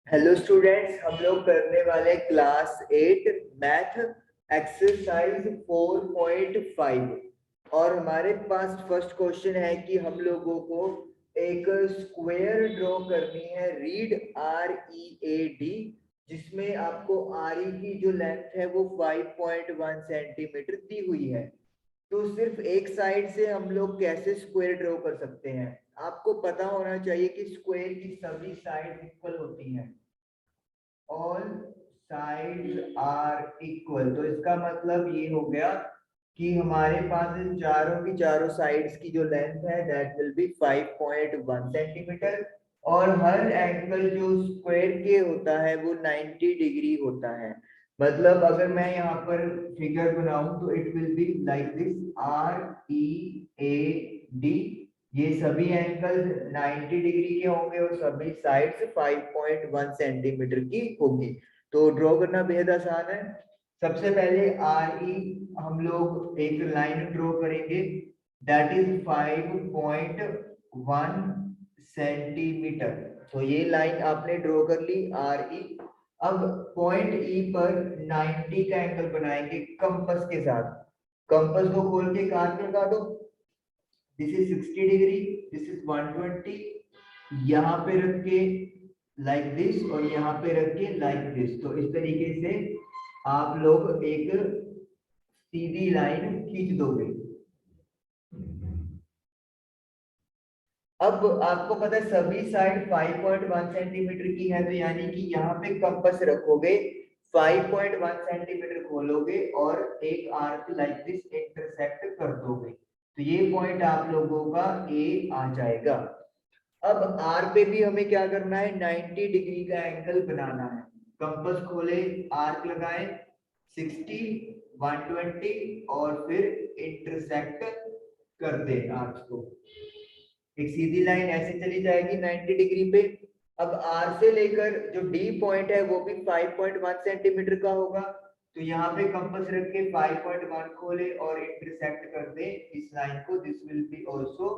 Hello students, हम लोग करने वाले क्लास 8 मैथ एक्सरसाइज 4.5 और हमारे पास फर्स्ट क्वेश्चन है कि हम लोगों को एक स्क्वायर ड्रॉ करनी है। रीड READ, जिसमें आपको RE की जो लेंथ है वो 5.1 सेंटीमीटर दी हुई है। तो सिर्फ एक साइड से हम लोग कैसे स्क्वायर ड्रॉ कर सकते हैं? आपको पता होना चाहिए कि स्क्वायर की सभी साइड इक्वल होती हैं। All sides are equal. तो इसका मतलब ये हो गया कि हमारे पास इन चारों की चारों साइड्स की जो लेंथ है दैट विल बी 5.1 सेंटीमीटर। और हर एंगल जो स्क्वायर के होता है वो 90 डिग्री होता है। मतलब अगर मैं यहाँ पर फिगर बनाऊं तो it will be like this, READ। ये सभी एंगल 90 डिग्री के होंगे और सभी साइड्स 5.1 सेंटीमीटर की होगी। तो ड्रॉ करना बेहद आसान है। सबसे पहले RE हम लोग एक लाइन ड्रॉ करेंगे, दैट इज 5.1 सेंटीमीटर। तो ये लाइन आपने ड्रॉ कर ली RE। अब पॉइंट E पर 90 का एंगल बनाएंगे कंपास के साथ। कंपास को खोल के काट पे लगा दो। This is 60 degree, this is 120। यहाँ पे रख के लाइक दिस और यहाँ पे रख के लाइक दिस। तो इस तरीके से आप लोग एक सीधी लाइन खींच दोगे। अब आपको पता है सभी साइड 5.1 सेंटीमीटर की है, तो यानी कि यहाँ पे कंपास रखोगे, 5.1 सेंटीमीटर खोलोगे और एक आर्क लाइक दिस इंटरसेक्ट कर दोगे। तो ये पॉइंट आप लोगों का ए आ जाएगा। अब आर पे भी हमें क्या करना है, 90 डिग्री का एंगल बनाना है। कंपास खोले, आर्क लगाए, 60, 120 और फिर इंटरसेक्ट कर दे आर्क को। एक सीधी लाइन ऐसे चली जाएगी 90 डिग्री पे। अब आर से लेकर जो डी पॉइंट है वो भी 5.1 सेंटीमीटर का होगा। तो यहाँ पे कंपास रख के 5.1 खोले और इंटरसेक्ट कर दे इस लाइन को। This will be also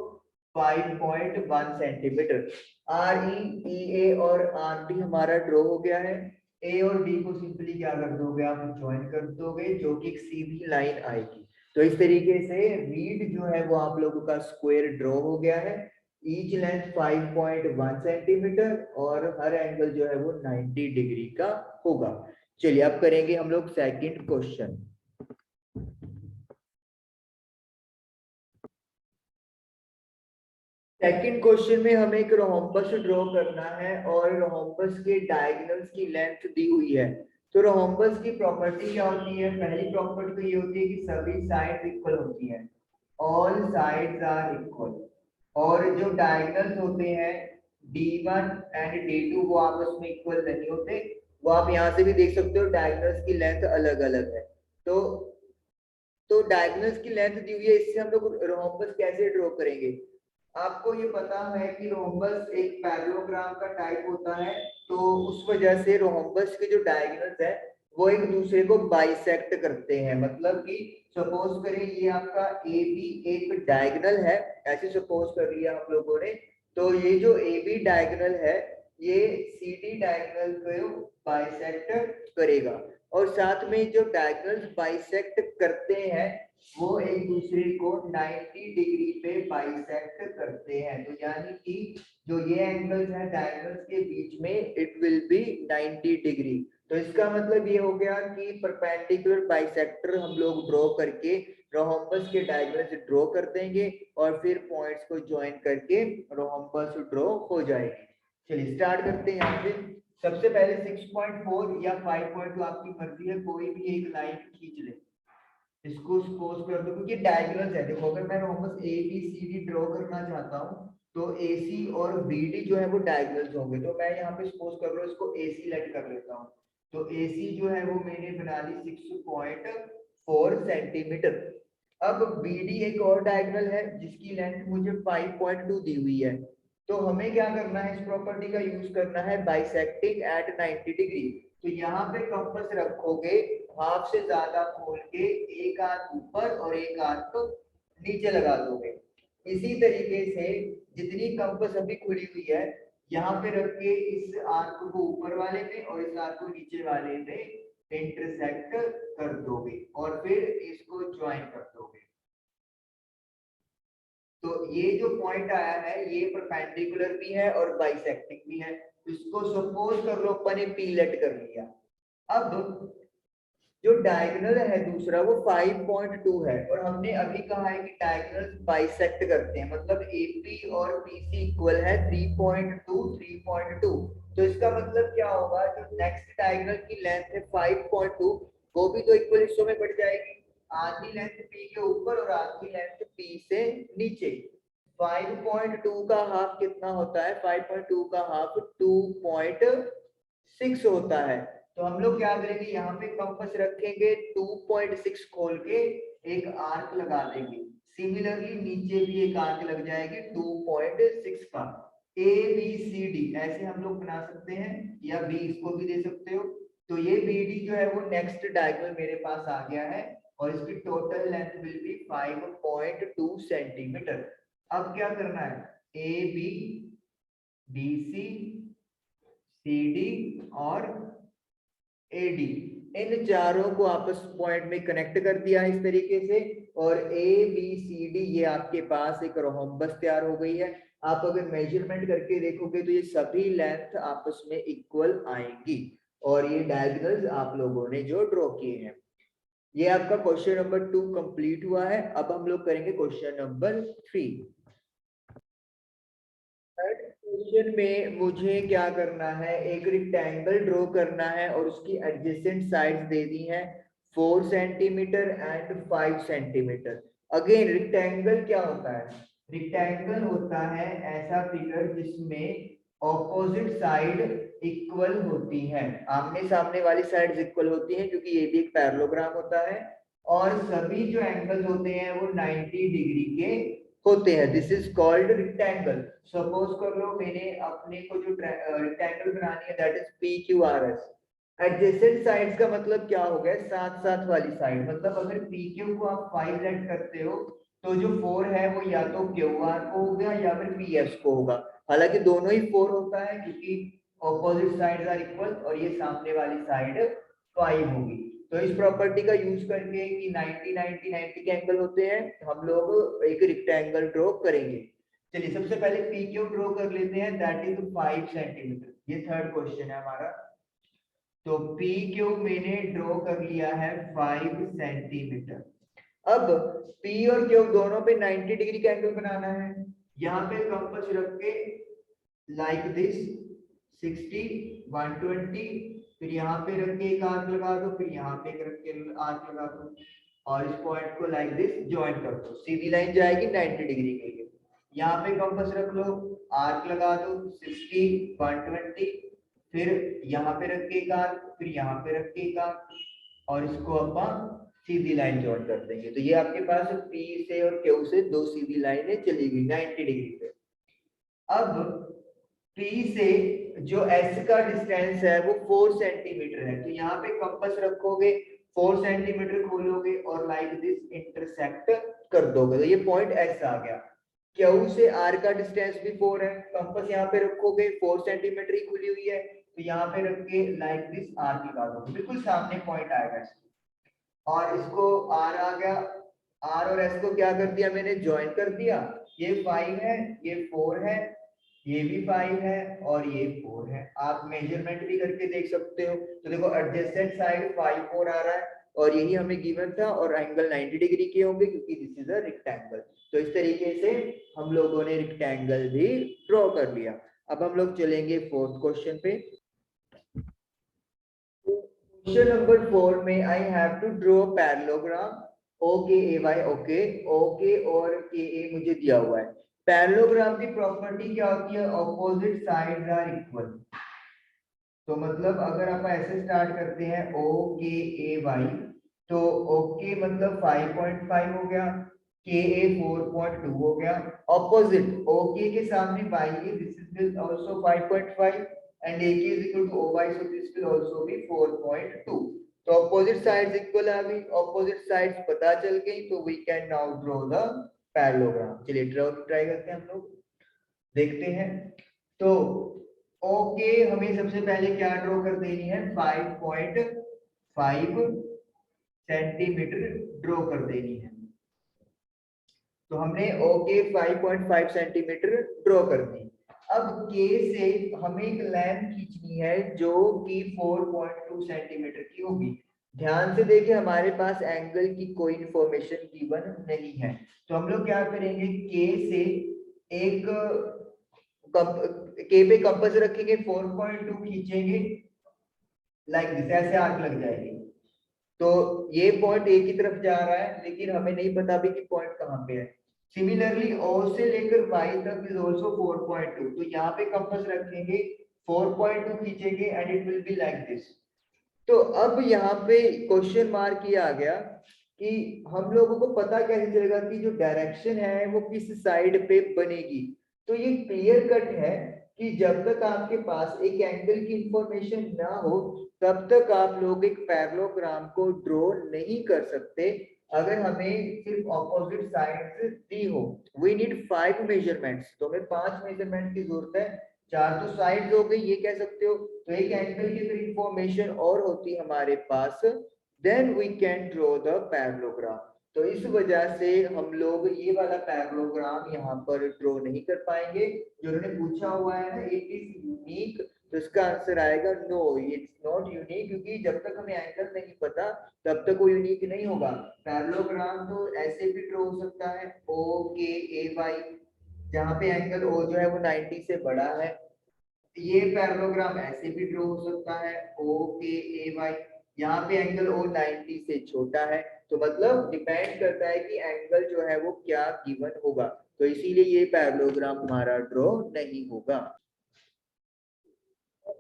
5.1 centimetre. RE, EA और RD हमारा ड्रॉ हो गया है। ए और डी को सिंपली क्या कर दोगे, आप ज्वाइन कर दोगे, जो कि एक सीधी लाइन आएगी। तो इस तरीके से रीड जो है वो आप लोगों का स्क्वायर ड्रॉ हो गया है। ईच लेंथ 5.1 सेंटीमीटर और हर एंगल जो है वो 90 डिग्री का होगा। चलिए अब करेंगे हम लोग सेकंड क्वेश्चन। सेकंड क्वेश्चन में हमें एक रोम्बस ड्रॉ करना है और रोम्बस के डायगोनल्स की लेंथ दी हुई है। तो रोम्बस की प्रॉपर्टी क्या होती है? पहली प्रॉपर्टी तो ये होती है कि सभी साइड्स इक्वल होती हैं, ऑल साइड्स आर इक्वल। और जो डायगोनल्स होते हैं D1 एंड D2 वो आपस में इक्वल नहीं होते। वो आप यहाँ से भी देख सकते हो, डायगोनल्स की लेंथ अलग अलग है। तो डायगोनल्स की लेंथ दी हुई है, इससे हम लोग रोम्बस कैसे ड्रॉ करेंगे? आपको ये पता है कि रोम्बस एक पैरेललोग्राम का टाइप होता है। तो उस वजह से रोम्बस के जो डायगोनल्स है वो एक दूसरे को बाइसेक्ट करते हैं। मतलब कि सपोज करें ये आपका ए बी एक डायगोनल है, ऐसे सपोज कर लिया हम लोगों ने। तो ये जो ए बी डायगोनल है ये सी डी डायगोनल को बाइसेक्ट करेगा। और साथ में जो डायगोनल्स बाइसेक्ट करते हैं वो एक दूसरे को 90 डिग्री पे बाइसेक्ट करते हैं। तो यानी कि जो ये एंगल्स हैं डायगोनल्स के बीच में इट विल बी 90 डिग्री। तो इसका मतलब ये हो गया कि परपेंडिकुलर बाइसेक्टर हम लोग ड्रॉ करके रोम्बस के डायगोनल्स ड्रॉ कर देंगे और फिर पॉइंट्स को ज्वाइन करके रोम्बस ड्रॉ हो जाएगी। चलिए स्टार्ट करते हैं यहाँ से। सबसे पहले 6.4 या 5.2 आपकी मर्जी है, कोई भी एक लाइन खींच ले। इसको सपोज कर दो क्योंकि डायगोनल्स है। देखो अगर मैं rhombus A B C D draw करना चाहता हूँ तो ए सी और बी डी जो है वो डायगोनल्स होंगे। तो मैं यहाँ पे सपोज कर रहा हूँ, इसको ए सी लेट कर लेता हूँ। तो ए सी जो है वो मैंने बना ली 6.4 सेंटीमीटर। अब बी डी एक और डायगोनल है जिसकी लेंथ मुझे 5.2 दी हुई है। तो हमें क्या करना है, इस प्रॉपर्टी का यूज करना है, बाइसेक्टिंग एट 90 डिग्री। तो यहाँ पे कंपास रखोगे, हाफ से ज्यादा खोल के एक हाथ ऊपर और एक हाथ नीचे लगा दोगे। इसी तरीके से जितनी कंपास अभी खुली हुई है यहाँ पे रख के इस आर्क को ऊपर वाले में और इस आर्क को नीचे वाले में इंटरसेक्ट कर दोगे और फिर इसको ज्वाइन कर दोगे। तो ये जो पॉइंट आया है ये परपेंडिकुलर भी है और बाइसेक्टिंग भी है। इसको सपोज कर लो अपन ने पी लेट कर लिया। अब जो डायगोनल है दूसरा वो 5.2 है और हमने अभी कहा है कि डायगोनल बाइसेक्ट करते हैं, मतलब एपी और पीसी इक्वल है 3.2 3.2। तो इसका मतलब क्या होगा, जो नेक्स्ट डायगोनल की लेंथ है 5.2 वो भी तो इक्वल हिस्सों में बढ़ जाएगी, आधी लेंथ पी के ऊपर और आधी लेंथ पी से नीचे। 5.2 का हाफ कितना होता है, 5.2 का हाफ 2.6 होता है। तो हम लोग क्या करेंगे, यहाँ पे कंपास रखेंगे, 2.6 खोल के एक आर्क लगा देंगे। सिमिलरली नीचे भी एक आर्क लग जाएगी 2.6 का। ए बी सी डी ऐसे हम लोग बना सकते हैं, या बी इसको भी दे सकते हो। तो ये बी डी जो है वो नेक्स्ट डायगोनल मेरे पास आ गया है और इसकी total length will be 5.2 centimetre. अब क्या करना है, A B B C C D और एडी, इन चारों को आपस पॉइंट में कनेक्ट कर दिया इस तरीके से और ए बी सी डी ये आपके पास एक रोम्बस तैयार हो गई है। आप अगर मेजरमेंट करके देखोगे तो ये सभी लेंथ आपस में इक्वल आएंगी और ये डायगोनल्स आप लोगों ने जो ड्रॉ किए हैं। ये आपका क्वेश्चन नंबर 2 कंप्लीट हुआ है। अब हम लोग करेंगे क्वेश्चन नंबर 3। क्वेश्चन में मुझे क्या करना है, एक रेक्टेंगल ड्रॉ करना है और उसकी एडजेसेंट साइड्स दे दी हैं 4 centimetre and 5 centimetre. Again rectangle क्या होता है, रेक्टेंगल होता है ऐसा फिगर जिसमें ऑपोजिट साइड इक्वल होती है, आमने सामने वाली साइड्स इक्वल होती हैं क्योंकि ये भी एक पैरेललोग्राम होता है और सभी जो एंगल्स होते हैं वो 90 डिग्री के होते हैं। This is called rectangle. Suppose कर लो मैंने अपने को जो रेक्टेंगल बनानी है that is P Q R S. Adjacent sides का मतलब क्या हो गया, साथ साथ वाली साइड, मतलब अगर पी क्यू को आप 5 लेट करते हो तो जो 4 है वो या तो क्यू आर को होगा या फिर पी एस को होगा। हालांकि दोनों ही 4 होता है क्योंकि ऑपोजिट साइड्स आर इक्वल और ये सामने वाली साइड 5 होगी। तो इस प्रॉपर्टी का यूज करके कि 90 90 90 के एंगल होते हैं हम लोग एक रेक्टेंगल ड्रॉ करेंगे। चलिए सबसे पहले पी क्यू ड्रॉ कर लेते हैं, दैट इज 5 सेंटीमीटर। ये थर्ड क्वेश्चन है हमारा। तो पी क्यू मैंने ड्रॉ कर लिया है 5 सेंटीमीटर। अब P और Q दोनों पे 90 डिग्री का एंगल बनाना है। यहाँ पे कंपास रख के लाइक दिस 60 120, फिर यहाँ पे रख के एक आर्क लगा दो, फिर यहाँ पे रख के आर्क लगा दो और इस पॉइंट को लाइक दिस ज्वाइन कर दो। सीधी लाइन जाएगी 90 डिग्री के लिए। यहाँ पे कंपास रख लो, आर्क लगा दो 60 120, फिर यहाँ पे रख के एक आर्क, फिर यहाँ पे रख के एक आर्क और इसको अपन सीधी लाइन ज्वाइन कर देंगे। तो ये आपके पास P से और Q से दो सीधी लाइनें चली गई 90 डिग्री पे। अब P से जो S का डिस्टेंस है वो 4 सेंटीमीटर है, तो यहाँ पे कंपास रखोगे 4 सेंटीमीटर खोलोगे और लाइक दिस इंटरसेक्ट कर दोगे, तो ये पॉइंट S आ गया। Q से R का डिस्टेंस भी 4 है, कंपास यहाँ पे रखोगे 4 सेंटीमीटर ही खुली हुई है तो यहाँ पे रख के लाइक दिस आर्क लगा दोगे, बिल्कुल सामने पॉइंट आएगा और इसको R आ गया। R और S को क्या कर दिया मैंने, ज्वाइन कर दिया। ये 5 है, ये 4 है, ये भी 5 है और ये 4 है। आप मेजरमेंट भी करके देख सकते हो। तो देखो एडजेसेंट साइड 5 4 आ रहा है और यही हमें गिवन था और एंगल 90 डिग्री के होंगे क्योंकि दिस इज अ रेक्टेंगल। तो इस तरीके से हम लोगों ने रेक्टेंगल भी ड्रॉ कर लिया। अब हम लोग चलेंगे फोर्थ क्वेश्चन पे। क्वेश्चन नंबर 4 में I have to draw parallelogram OKAY। Okay और KA मुझे दिया हुआ है। पैरेललोग्राम की प्रॉपर्टी क्या होती है, ऑपोजिट साइड्स आर इक्वल। तो मतलब अगर आप ऐसे स्टार्ट करते हैं OKAY तो OK मतलब 5.5 हो गया, KA 4.2 हो गया। ऑपोजिट OK के सामने YA, this is also 5.5 and AK is equal to OY, so this will also be 4.2। तो opposite sides equal आ गई, opposite sides पता चल गई, तो we can now draw the parallelogram। चलिए ट्राई करते हैं हम लोग, देखते हैं। तो के हमें सबसे पहले क्या ड्रॉ कर देनी है, 5.5 सेंटीमीटर ड्रॉ कर देनी है। तो हमने ओ के 5.5 सेंटीमीटर ड्रॉ कर दी। अब के से हमें एक लाइन खींचनी है जो कि 4.2 सेंटीमीटर की होगी। ध्यान से देखिए, हमारे पास एंगल की कोई इंफॉर्मेशन गिवन नहीं है, तो हम लोग क्या करेंगे, के से एक के पे कंपास रखेंगे, 4.2 खींचेंगे, लाइक दिस, ऐसे आर्क लग जाएगी। तो ये पॉइंट ए की तरफ जा रहा है, लेकिन हमें नहीं पता भी कि पॉइंट कहाँ पे है। सिमिलरली ओ से लेकर वाई तक इज आल्सो 4.2, तो यहाँ पे कंपास रखेंगे, 4.2 खींचेंगे and it will be like this. तो अब यहाँ पे क्वेश्चन मार्क ये आ गया कि हम लोगों को पता कैसे चलेगा कि जो डायरेक्शन है वो किस साइड पे बनेगी। तो ये क्लियर कट है कि जब तक आपके पास एक एंगल की इंफॉर्मेशन ना हो तब तक आप लोग एक पैरेललोग्राम को ड्रॉ नहीं कर सकते अगर हमें सिर्फ ऑपोजिट साइड्स दी हो। वी नीड 5 मेजरमेंट्स, तो हमें 5 मेजरमेंट की जरूरत है। 4 तो साइड्स हो गई, ये कह सकते हो। तो एक एंगल की अगर इंफॉर्मेशन और होती हमारे पास, then we can draw the parallelogram. तो इस वजह से हम लोग ये वाला पैरेललोग्राम यहाँ पर ड्रॉ नहीं कर पाएंगे। जो उन्होंने पूछा हुआ है ना, इट इज यूनिक, तो इसका आंसर आएगा नो, इट्स नॉट यूनिक, क्योंकि जब तक हमें एंगल नहीं पता तब तक वो यूनिक नहीं होगा। पैरेललोग्राम तो ऐसे भी ड्रॉ हो सकता है, ओ के ए वाई, जहाँ पे एंगल ओ जो है वो 90 से बड़ा है। ये पैरेललोग्राम ऐसे भी ड्रॉ हो सकता है, ओ के ए वाई, यहाँ पे एंगल ओ 90 से छोटा है। तो मतलब डिपेंड करता है कि एंगल जो है वो क्या गिवन होगा, तो इसीलिए ये पैरेललोग्राम हमारा ड्रॉ नहीं होगा।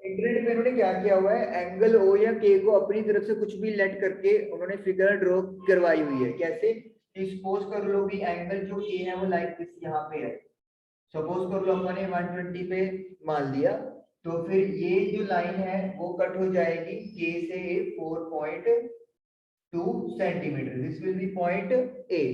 इंटरनेट पे उन्होंने क्या किया हुआ है, एंगल ओ या के को अपनी तरफ से कुछ भी लेट करके उन्होंने फिगर ड्रॉ करवाई हुई है। कैसे, सपोज कर लो कि एंगल जो ए है वो लाइक दिस यहाँ पे है, सपोज कर लो अपने 120 पे मान लिया, तो फिर ये जो लाइन है वो कट हो जाएगी के से 4.2 centimetre, this will be point A.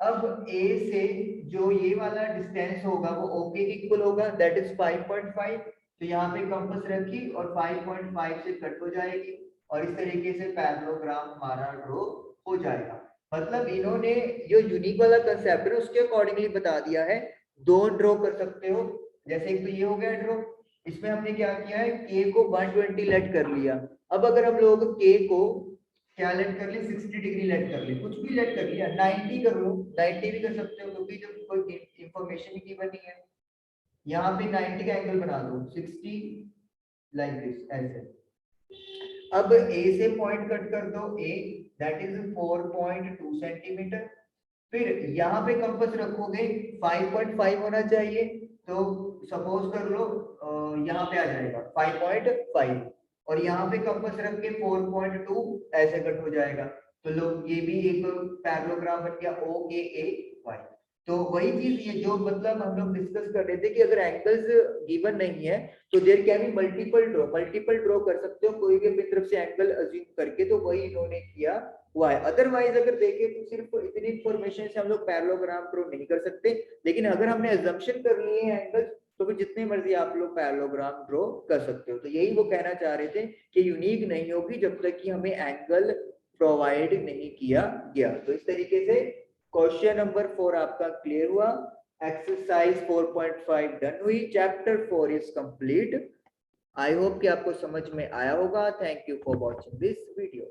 अब ए से जो ये वाला डिस्टेंस होगा वो ओके के इक्वल होगा, दैट इज 5.5। तो यहाँ पे कंपास रखी और 5.5 से कट हो जाएगी, और इस तरीके से पैरेललोग्राम हमारा ड्रॉ हो जाएगा। मतलब इन्होंने जो यूनिक वाला कंसेप्ट है उसके अकॉर्डिंगली बता दिया है, दो ड्रॉ कर सकते हो। जैसे एक तो ये हो गया ड्रॉ, इसमें हमने क्या किया है, के को 120 लेट कर लिया। अब अगर हम लोग के को क्या लेट कर ली, 60 डिग्री लेट कर ली, कुछ भी लेट कर लिया, 90 कर लो, 90 भी कर सकते हो, क्योंकि जब कोई इंफॉर्मेशन ही गिवन नहीं है। यहाँ पे 90 का एंगल बना दो, 60 लाइक दिस, ऐसे। अब ए से पॉइंट कट कर दो, ए दैट इज 4.2 सेंटीमीटर। फिर यहाँ पे कंपास रखोगे, 5.5 होना चाहिए, तो सपोज कर लो यहाँ पे आ जाएगा 5.5, और यहाँ पे कंपास रख के 4.2 ऐसे कट हो जाएगा। तो लोग ये भी एक पैरेललोग्राम बन गया, ओ के ए वाई। तो वही चीज ये जो मतलब हम लोग डिस्कस कर रहे थे कि अगर एंगल्स गिवन नहीं है तो there can be multiple draw कर सकते हो कोई भी अपनी तरफ से एंगल अज्यूम करके, तो वही इन्होंने किया हुआ है। अदरवाइज अगर देखें तो सिर्फ इतनी इंफॉर्मेशन से हम लोग पैरेललोग्राम ड्रॉ नहीं कर सकते, लेकिन अगर हमने अजम्पशन कर लिए हैं एंगल्स तो फिर जितने मर्जी आप लोग पैरेललोग्राम ड्रॉ कर सकते हो। तो यही वो कहना चाह रहे थे कि यूनिक नहीं होगी जब तक कि हमें एंगल प्रोवाइड नहीं किया गया। तो इस तरीके से क्वेश्चन नंबर 4 आपका क्लियर हुआ। एक्सरसाइज 4.5 डन हुई, chapter 4 is complete. I hope कि आपको समझ में आया होगा। Thank you for watching this video.